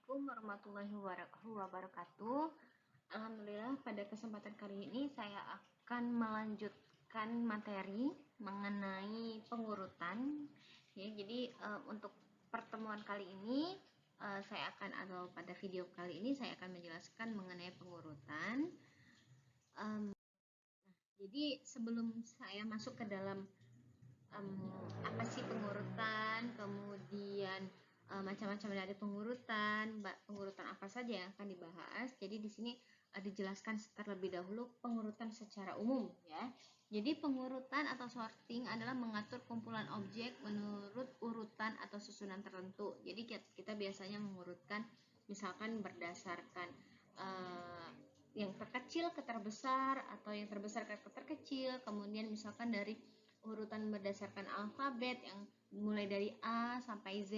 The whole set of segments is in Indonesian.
Assalamualaikum warahmatullahi wabarakatuh. Alhamdulillah, pada kesempatan kali ini saya akan melanjutkan materi mengenai pengurutan. Ya, jadi untuk pertemuan kali ini atau pada video kali ini saya akan menjelaskan mengenai pengurutan. Jadi sebelum saya masuk ke dalam apa sih pengurutan, kemudian macam-macam dari pengurutan apa saja yang akan dibahas. Jadi di sini dijelaskan terlebih dahulu pengurutan secara umum ya. Jadi pengurutan atau sorting adalah mengatur kumpulan objek menurut urutan atau susunan tertentu. Jadi kita biasanya mengurutkan misalkan berdasarkan yang terkecil ke terbesar atau yang terbesar ke terkecil, kemudian misalkan dari urutan berdasarkan alfabet yang mulai dari A sampai Z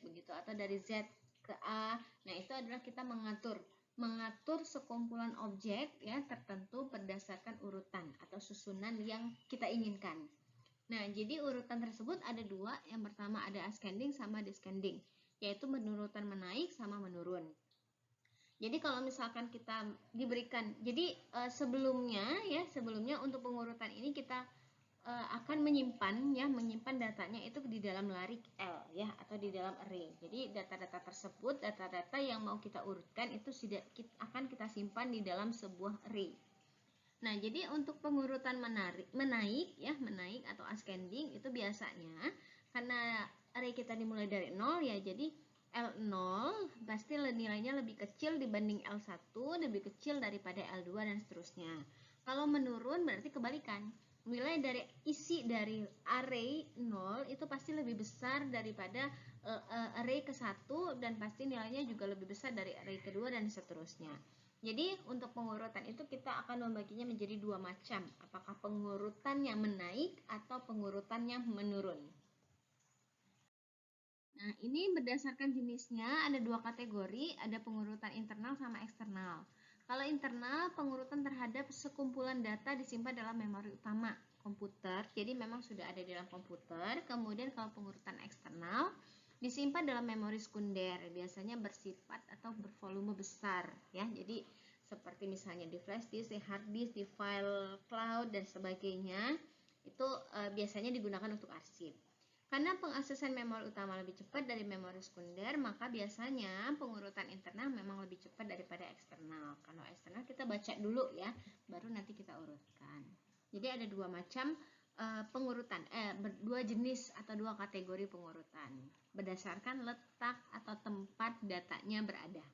begitu, atau dari Z ke A. Nah, itu adalah kita mengatur sekumpulan objek ya tertentu berdasarkan urutan atau susunan yang kita inginkan. Nah, jadi urutan tersebut ada dua. Yang pertama ada ascending sama descending, yaitu urutan menaik sama menurun. Jadi kalau misalkan kita diberikan, jadi sebelumnya untuk pengurutan ini kita akan menyimpan datanya itu di dalam larik L ya, atau di dalam array. Jadi data-data tersebut, data-data yang mau kita urutkan itu akan kita simpan di dalam sebuah array. Nah, jadi untuk pengurutan menaik atau ascending itu biasanya karena array kita dimulai dari 0 ya, jadi L0 pasti nilainya lebih kecil dibanding L1, lebih kecil daripada L2 dan seterusnya. Kalau menurun berarti kebalikan. Nilai dari isi dari array 0 itu pasti lebih besar daripada array ke-1 dan pasti nilainya juga lebih besar dari array kedua dan seterusnya. Jadi untuk pengurutan itu kita akan membaginya menjadi dua macam. Apakah pengurutan yang menaik atau pengurutan yang menurun. Nah, ini berdasarkan jenisnya ada dua kategori, ada pengurutan internal sama eksternal. Kalau internal, pengurutan terhadap sekumpulan data disimpan dalam memori utama komputer, jadi memang sudah ada di dalam komputer. Kemudian kalau pengurutan eksternal, disimpan dalam memori sekunder, biasanya bersifat atau bervolume besar ya. Jadi seperti misalnya di flash disk, di hard disk, di file cloud dan sebagainya, itu biasanya digunakan untuk arsip. Karena pengaksesan memori utama lebih cepat dari memori sekunder, maka biasanya pengurutan internal memang lebih cepat daripada eksternal. Kalau eksternal kita baca dulu ya, baru nanti kita urutkan. Jadi ada dua macam pengurutan, dua jenis atau dua kategori pengurutan berdasarkan letak atau tempat datanya berada.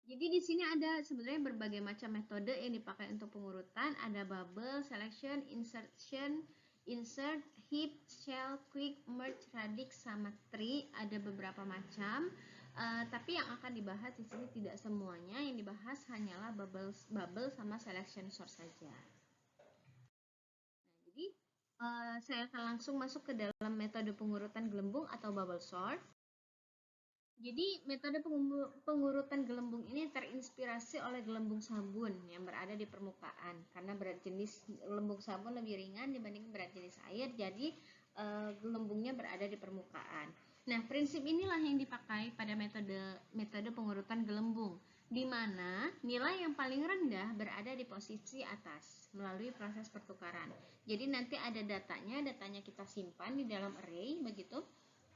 Jadi di sini ada sebenarnya berbagai macam metode yang dipakai untuk pengurutan. Ada bubble, selection, insertion, insert, heap, shell, quick, merge, radix, sama tree. Ada beberapa macam. Tapi yang akan dibahas di sini tidak semuanya. Yang dibahas hanyalah bubble sama selection sort saja. Nah, jadi saya akan langsung masuk ke dalam metode pengurutan gelembung atau bubble sort. Jadi metode pengurutan gelembung ini terinspirasi oleh gelembung sabun yang berada di permukaan. Karena berat jenis gelembung sabun lebih ringan dibanding berat jenis air, jadi gelembungnya berada di permukaan. Nah, prinsip inilah yang dipakai pada metode pengurutan gelembung, di mana nilai yang paling rendah berada di posisi atas melalui proses pertukaran. Jadi nanti ada datanya kita simpan di dalam array begitu.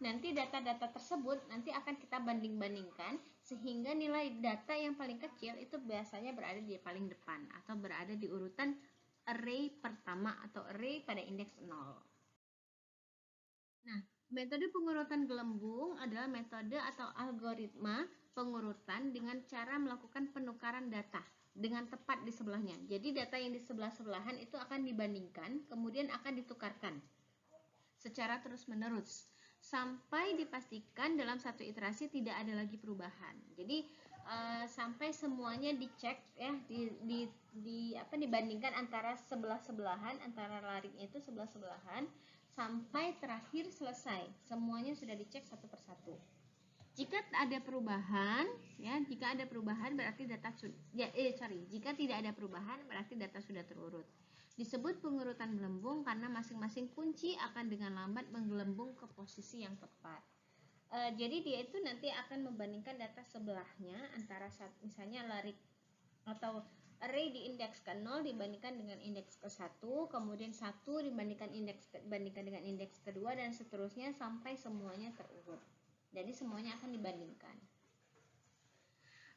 Nanti data-data tersebut nanti akan kita banding-bandingkan sehingga nilai data yang paling kecil itu biasanya berada di paling depan atau berada di urutan array pertama atau array pada indeks 0. Nah, metode pengurutan gelembung adalah metode atau algoritma pengurutan dengan cara melakukan penukaran data dengan tepat di sebelahnya. Jadi data yang di sebelah-sebelahan itu akan dibandingkan, kemudian akan ditukarkan secara terus-menerus sampai dipastikan dalam satu iterasi tidak ada lagi perubahan. Jadi sampai semuanya dicek ya, dibandingkan antara sebelah-sebelahan, antara laringnya itu sebelah-sebelahan sampai terakhir selesai. Semuanya sudah dicek satu persatu. Jika ada perubahan, ya, jika ada perubahan berarti jika tidak ada perubahan berarti data sudah terurut. Disebut pengurutan gelembung karena masing-masing kunci akan dengan lambat menggelembung ke posisi yang tepat. Jadi dia itu nanti akan membandingkan data sebelahnya antara misalnya lari atau array di indeks ke-0 dibandingkan dengan indeks ke-1, kemudian 1 dibandingkan dengan indeks kedua, dan seterusnya sampai semuanya terurut. Jadi semuanya akan dibandingkan.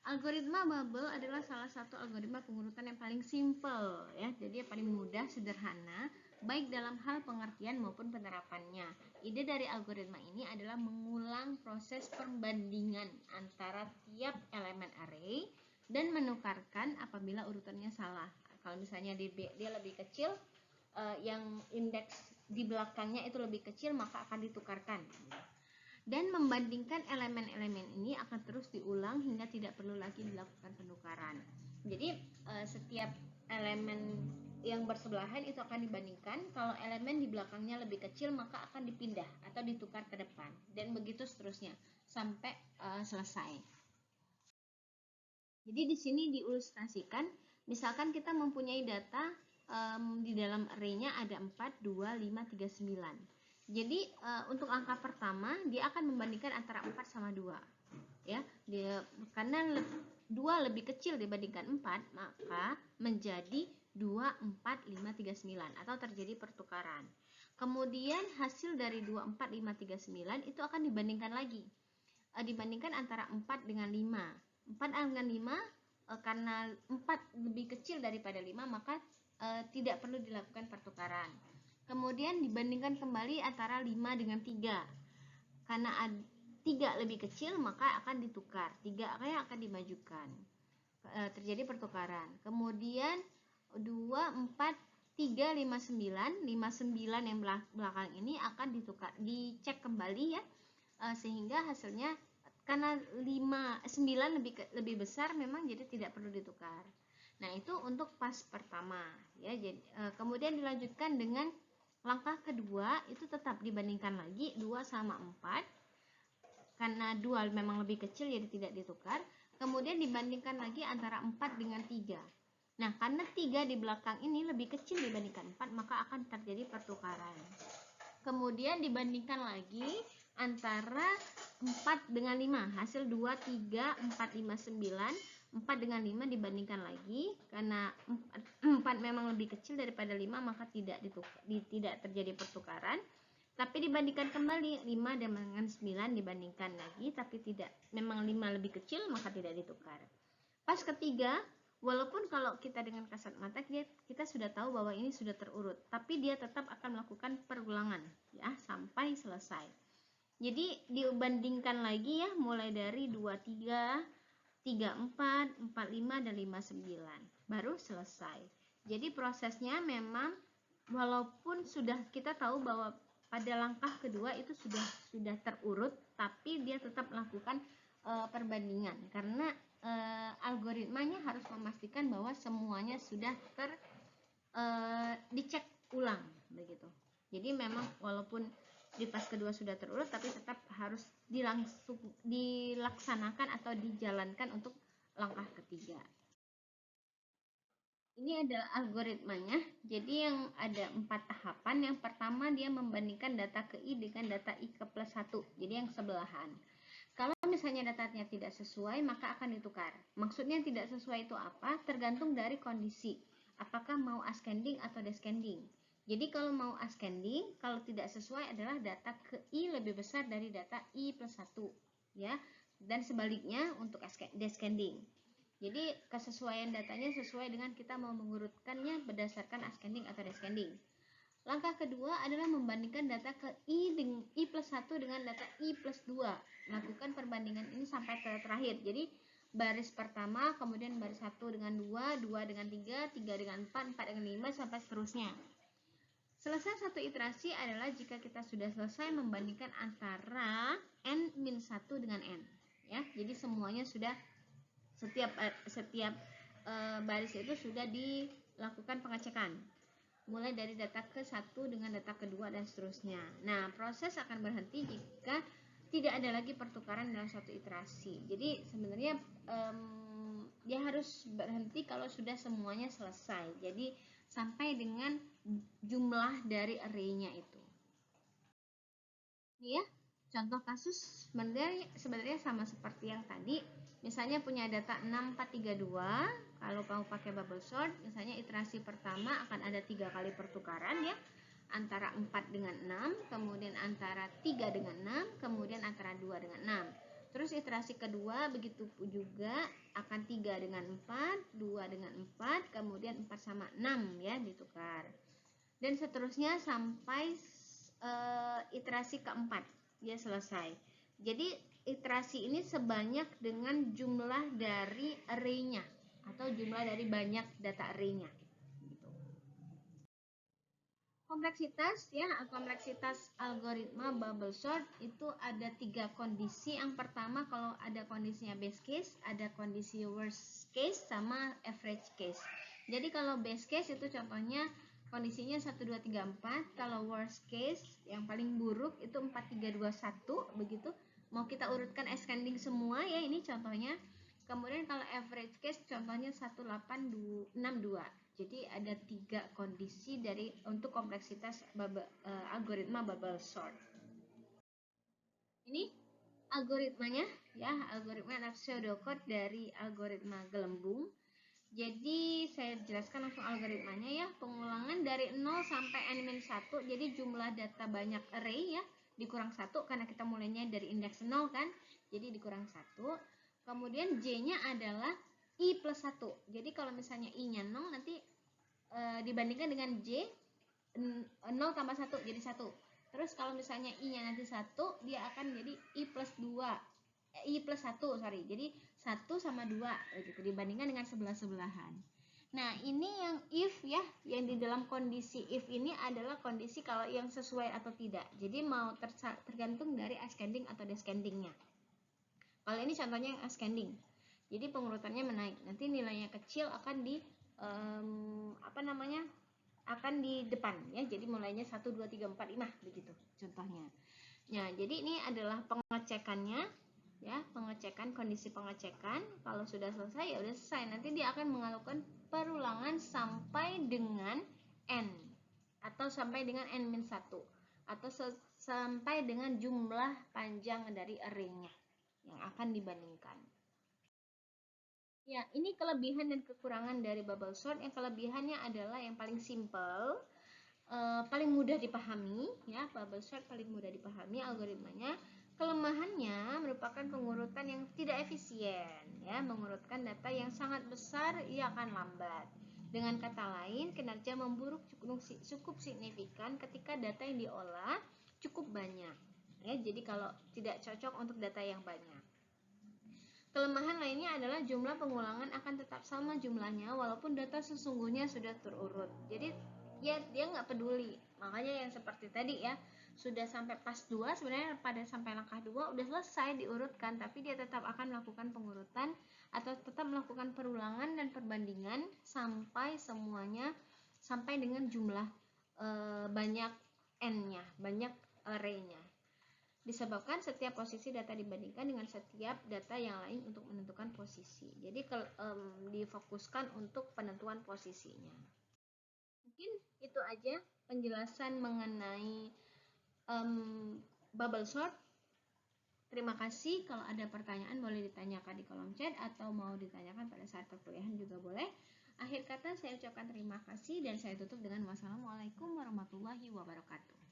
Algoritma bubble adalah salah satu algoritma pengurutan yang paling simple ya. Jadi yang paling mudah, sederhana, baik dalam hal pengertian maupun penerapannya. Ide dari algoritma ini adalah mengulang proses perbandingan antara tiap elemen array dan menukarkan apabila urutannya salah. Kalau misalnya dia lebih kecil, yang indeks di belakangnya itu lebih kecil, maka akan ditukarkan. Dan membandingkan elemen-elemen ini akan terus diulang hingga tidak perlu lagi dilakukan penukaran. Jadi setiap elemen yang bersebelahan itu akan dibandingkan. Kalau elemen di belakangnya lebih kecil, maka akan dipindah atau ditukar ke depan, dan begitu seterusnya sampai selesai. Jadi di sini diilustrasikan, misalkan kita mempunyai data di dalam array-nya ada 4, 2, 5, 3, 9. Jadi untuk angka pertama dia akan membandingkan antara 4 sama 2. Ya, karena 2 lebih kecil dibandingkan 4, maka menjadi 2, 4, 5, 3, 9 atau terjadi pertukaran. Kemudian hasil dari 2, 4, 5, 3, 9 itu akan dibandingkan lagi. Dibandingkan antara 4 dengan 5. 4 dengan 5, karena 4 lebih kecil daripada 5, maka tidak perlu dilakukan pertukaran. Kemudian dibandingkan kembali antara 5 dengan 3. Karena 3 lebih kecil, maka akan ditukar. 3 akan dimajukan. Terjadi pertukaran. Kemudian 2, 4, 3, 5, 9. 5, 9 yang belakang ini akan ditukar, dicek kembali ya. Sehingga hasilnya karena 9 lebih besar, memang jadi tidak perlu ditukar. Nah, itu untuk pas pertama ya. Jadi kemudian dilanjutkan dengan langkah kedua, itu tetap dibandingkan lagi 2 sama 4. Karena 2 memang lebih kecil, jadi tidak ditukar. Kemudian dibandingkan lagi antara 4 dengan 3. Nah, karena 3 di belakang ini lebih kecil dibandingkan 4, maka akan terjadi pertukaran. Kemudian dibandingkan lagi antara 4 dengan 5. Hasil 2, 3, 4, 5, 9. 4 dengan 5 dibandingkan lagi, karena 4 memang lebih kecil daripada 5, maka tidak terjadi pertukaran. Tapi dibandingkan kembali 5 dengan 9 dibandingkan lagi, tapi tidak, memang 5 lebih kecil, maka tidak ditukar. Pas ketiga, walaupun kalau kita dengan kasat mata kita sudah tahu bahwa ini sudah terurut, tapi dia tetap akan melakukan perulangan ya sampai selesai. Jadi dibandingkan lagi ya, mulai dari 2, 3, 3, 4, 4, 5, dan 5, 9. Baru selesai. Jadi prosesnya memang walaupun sudah kita tahu bahwa pada langkah kedua itu sudah terurut, tapi dia tetap melakukan perbandingan karena algoritmanya harus memastikan bahwa semuanya sudah dicek ulang begitu. Jadi memang walaupun di pas kedua sudah terurut, tapi tetap harus dilaksanakan atau dijalankan untuk langkah ketiga. Ini adalah algoritmanya. Jadi yang ada 4 tahapan. Yang pertama, dia membandingkan data ke I dengan data I ke plus 1. Jadi yang sebelahan. Kalau misalnya datanya tidak sesuai, maka akan ditukar. Maksudnya tidak sesuai itu apa? Tergantung dari kondisi. Apakah mau ascending atau descending. Jadi kalau mau ascending, kalau tidak sesuai adalah data ke I lebih besar dari data I plus 1. Ya. Dan sebaliknya untuk descending. Jadi kesesuaian datanya sesuai dengan kita mau mengurutkannya berdasarkan ascending atau descending. Langkah kedua adalah membandingkan data ke I plus 1 dengan data I plus 2. Lakukan perbandingan ini sampai ke terakhir. Jadi baris pertama, kemudian baris 1 dengan 2, 2 dengan 3, 3 dengan 4, 4 dengan 5, sampai seterusnya. Selesai satu iterasi adalah jika kita sudah selesai membandingkan antara N-1 dengan N. Ya, jadi semuanya sudah, setiap baris itu sudah dilakukan pengecekan. Mulai dari data ke-1 dengan data kedua dan seterusnya. Nah, proses akan berhenti jika tidak ada lagi pertukaran dalam satu iterasi. Jadi sebenarnya dia harus berhenti kalau sudah semuanya selesai. Jadi sampai dengan jumlah dari array-nya itu. Ini ya, Contoh kasus sebenarnya sama seperti yang tadi. Misalnya punya data 6432, kalau mau pakai bubble sort, misalnya iterasi pertama akan ada 3 kali pertukaran ya, antara 4 dengan 6, kemudian antara 3 dengan 6, kemudian antara 2 dengan 6. Terus iterasi kedua begitu juga akan 3 dengan 4, 2 dengan 4, kemudian 4 sama 6 ya ditukar. Dan seterusnya sampai iterasi keempat ya selesai. Jadi iterasi ini sebanyak dengan jumlah dari array-nya atau jumlah dari banyak data array-nya. Gitu. Kompleksitas ya, kompleksitas algoritma bubble sort itu ada 3 kondisi. Yang pertama kalau ada kondisinya base case, ada kondisi worst case sama average case. Jadi kalau base case itu contohnya kondisinya 1 2 3 4, kalau worst case yang paling buruk itu 4 3 2 1 begitu. Mau kita urutkan ascending semua ya, ini contohnya. Kemudian kalau average case contohnya 1 8 6 2. Jadi ada 3 kondisi untuk kompleksitas algoritma bubble sort. Ini algoritmanya ya, algoritma adalah pseudocode dari algoritma gelembung. Jadi saya jelaskan langsung algoritmanya ya. Pengulangan dari 0 sampai n-1. Jadi jumlah data banyak array ya, dikurang 1 karena kita mulainya dari indeks 0 kan. Jadi dikurang 1. Kemudian J-nya adalah I plus 1. Jadi kalau misalnya I-nya 0 nanti dibandingkan dengan J 0 tambah 1 jadi 1. Terus kalau misalnya I-nya nanti 1, dia akan jadi I plus 2. I plus 1, sorry. Jadi 1 sama 2 gitu, dibandingkan dengan sebelah-sebelahan. Nah, ini yang if ya, yang di dalam kondisi if ini adalah kondisi kalau yang sesuai atau tidak. Jadi mau tergantung dari ascending atau descendingnya. Kalau ini contohnya yang ascending. Jadi pengurutannya menaik. Nanti nilainya kecil akan di akan di depan ya. Jadi mulainya 1 2 3 4 5 begitu contohnya. Nah, jadi ini adalah pengecekannya ya, pengecekan, kondisi pengecekan. Kalau sudah selesai ya udah selesai. Nanti dia akan melakukan perulangan sampai dengan n atau sampai dengan n-1 atau sampai dengan jumlah panjang dari array-nya yang akan dibandingkan. Ya, ini kelebihan dan kekurangan dari bubble sort. Yang kelebihannya adalah yang paling simple, paling mudah dipahami ya, bubble sort paling mudah dipahami algoritmanya. Kelemahannya merupakan pengurutan yang tidak efisien ya, mengurutkan data yang sangat besar ia akan lambat. Dengan kata lain, kinerja memburuk cukup signifikan ketika data yang diolah cukup banyak ya. Jadi kalau tidak cocok untuk data yang banyak. Kelemahan lainnya adalah jumlah pengulangan akan tetap sama jumlahnya walaupun data sesungguhnya sudah terurut. Jadi ya dia nggak peduli. Makanya yang seperti tadi ya, sudah sampai pas 2 sebenarnya pada sampai langkah 2 udah selesai diurutkan, tapi dia tetap akan melakukan pengurutan atau tetap melakukan perulangan dan perbandingan sampai semuanya sampai dengan jumlah banyak n-nya, banyak array-nya. Disebabkan setiap posisi data dibandingkan dengan setiap data yang lain untuk menentukan posisi. Jadi difokuskan untuk penentuan posisinya. Mungkin itu aja penjelasan mengenai bubble sort. Terima kasih. Kalau ada pertanyaan boleh ditanyakan di kolom chat atau mau ditanyakan pada saat perkuliahan juga boleh. Akhir kata saya ucapkan terima kasih dan saya tutup dengan wassalamualaikum warahmatullahi wabarakatuh.